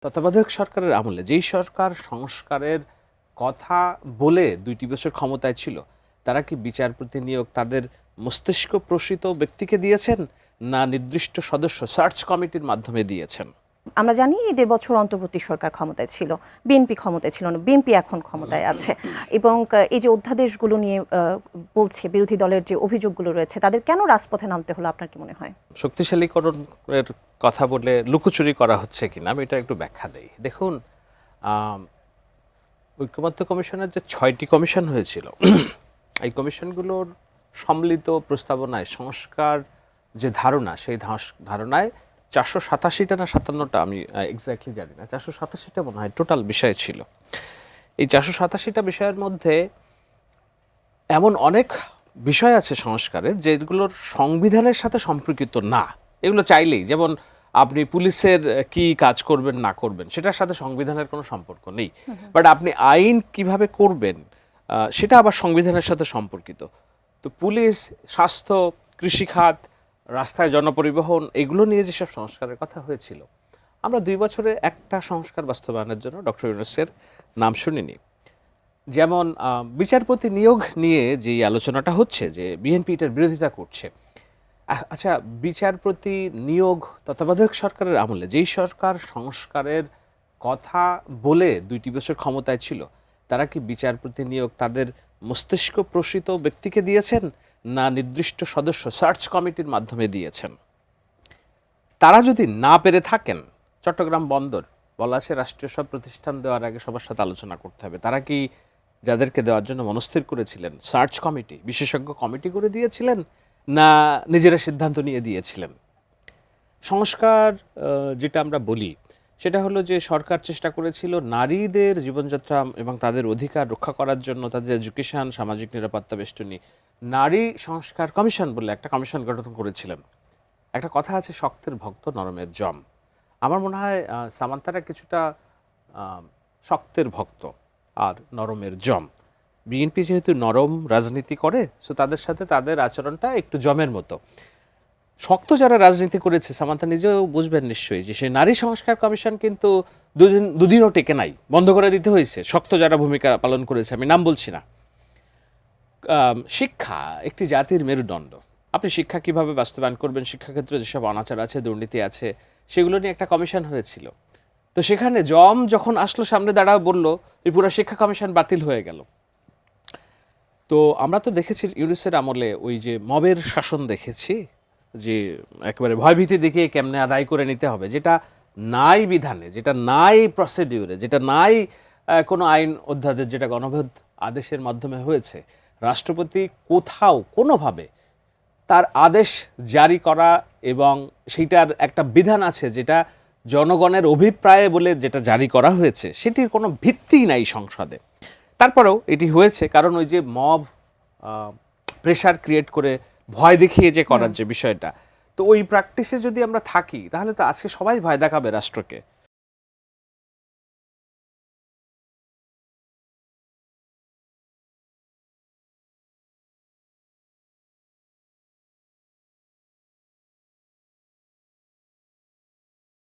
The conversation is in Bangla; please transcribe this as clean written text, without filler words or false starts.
তত্ত্বাবধায়ক সরকারের আমলে যেই সরকার সংস্কারের কথা বলে ২টি বছর ক্ষমতায় ছিল, তারা কি বিচারপতি নিয়োগ তাদের মস্তিষ্ক প্রসূত ব্যক্তিকে দিয়েছেন, না নির্দিষ্ট সদস্য সার্চ কমিটির মাধ্যমে দিয়েছেন? আমরা জানি এই ১.৫ বছর অন্তর্বর্তী সরকার ক্ষমতায় ছিল, বিএনপি ক্ষমতায় ছিল না, বিএনপি এখন ক্ষমতায় আছে এবং এই যে অধ্যাদেশগুলো নিয়ে বলছে বিরোধী দলের যে অভিযোগগুলো রয়েছে তাদের কেন রাজপথে নামতে হলো আপনার কি মনে হয়? শক্তিশালীকরণের কথা বলে লুকোচুরি করা হচ্ছে কিনা আমি এটা একটু ব্যাখ্যা দেই। দেখুন, ঐকমত্য কমিশনের যে ৬টি কমিশন হয়েছিল, এই কমিশনগুলোর সম্মিলিত প্রস্তাবনায় সংস্কার যে ধারণা, সেই ধারণায় ৪৮৭টা না ৫৭টা, আমি এক্স্যাক্টলি জানি না, ৪৮৭টা মনে হয় টোটাল বিষয় ছিল। এই ৪৮৭টা বিষয়ের মধ্যে এমন অনেক বিষয় আছে সংস্কারে যেগুলোর সংবিধানের সাথে সম্পর্কিত না। এগুলো চাইলেই, যেমন আপনি পুলিশের কি কাজ করবেন না করবেন সেটার সাথে সংবিধানের কোনো সম্পর্ক নেই, বাট আপনি আইন কিভাবে করবেন সেটা আবার সংবিধানের সাথে সম্পর্কিত। তো পুলিশ, স্বাস্থ্য, কৃষিখাত, রাস্তায় জনপরিবহন, এগুলো নিয়ে যেসব সংস্কারের কথা হয়েছিল, আমরা ২ বছরে একটা সংস্কার বাস্তবায়নের জন্য ডক্টর ইউনূসের নাম শুনিনি। যেমন বিচারপতি নিয়োগ নিয়ে যেই আলোচনাটা হচ্ছে যে বিএনপি এটার বিরোধিতা করছে। আচ্ছা, বিচারপতি নিয়োগ তত্ত্বাবধায়ক সরকারের আমলে যেই সরকার সংস্কারের কথা বলে ২টি বছর ক্ষমতায় ছিল, তারা কি বিচারপতি নিয়োগ তাদের মস্তিষ্ক প্রসূত ব্যক্তিকে দিয়েছেন, না নির্দিষ্ট সদস্য সার্চ কমিটির মাধ্যমে দিয়েছেন? তারা যদি না পেরে থাকেন, চট্টগ্রাম বন্দর বলা আছে রাষ্ট্রীয় সব প্রতিষ্ঠান দেওয়ার আগে সবার সাথে আলোচনা করতে হবে, তারা কি যাদেরকে দেওয়ার জন্য মনস্থির করেছিলেন সার্চ কমিটি, বিশেষজ্ঞ কমিটি করে দিয়েছিলেন, না নিজেরা সিদ্ধান্ত নিয়ে দিয়েছিলেন? সংস্কার যেটা আমরা বলি সেটা হলো যে সরকার চেষ্টা করেছিল নারীদের জীবনযাত্রা এবং তাদের অধিকার রক্ষা করার জন্য, তাদের এডুকেশন, সামাজিক নিরাপত্তা বেষ্টনী, নারী সংস্কার কমিশন বলে একটা কমিশন গঠন করেছিলেন। একটা কথা আছে, শক্তের ভক্ত নরমের জম। আমার মনে হয় সামান্তারা কিছুটা শক্তের ভক্ত আর নরমের জম। বিএনপি যেহেতু নরম রাজনীতি করে, সো তাদের সাথে তাদের আচরণটা একটু জমের মতো। শক্ত যারা রাজনীতি করেছে, সামান্তা নিজেও বুঝবেন নিশ্চয়ই, যে সেই নারী সংস্কার কমিশন কিন্তু দুদিনও টেকে নাই, বন্ধ করে দিতে হয়েছে। শক্ত যারা ভূমিকা পালন করেছে, আমি নাম বলছি না। শিক্ষা একটি জাতির মেরুদণ্ড। আপনি শিক্ষা কিভাবে বাস্তবায়ন করবেন, শিক্ষাক্ষেত্রে যেসব অনাচার আছে, দুর্নীতি আছে, সেগুলো নিয়ে একটা কমিশন হয়েছিল। তো সেখানে জম যখন আসলো সামনে দাঁড়াও, বলল এই পুরো শিক্ষা কমিশন বাতিল হয়ে গেল। তো আমরা তো দেখেছি ইউনূসের আমলে ওই যে মবের শাসন দেখেছি, যে একেবারে ভয়ভীতি দেখিয়ে কেমনে আদায় করে নিতে হবে, যেটা নাই বিধানে, যেটা নাই প্রসিডিউরে, যেটা নাই কোনো আইন অধ্যাদেশ, যেটা গণভোট আদেশের মাধ্যমে হয়েছে। রাষ্ট্রপতি কোথাও কোনোভাবে তার আদেশ জারি করা এবং সেইটার একটা বিধান আছে যেটা জনগণের অভিপ্রায়ে বলে যেটা জারি করা হয়েছে, সেটির কোনো ভিত্তি নাই সংসদে। তারপরেও এটি হয়েছে কারণ ওই যে মব প্রেশার ক্রিয়েট করে ভয় দেখিয়ে যে করার যে বিষয়টা, তো ওই প্র্যাকটিসে যদি আমরা থাকি তাহলে তো আজকে সবাই ভয় দেখাবে রাষ্ট্রকে।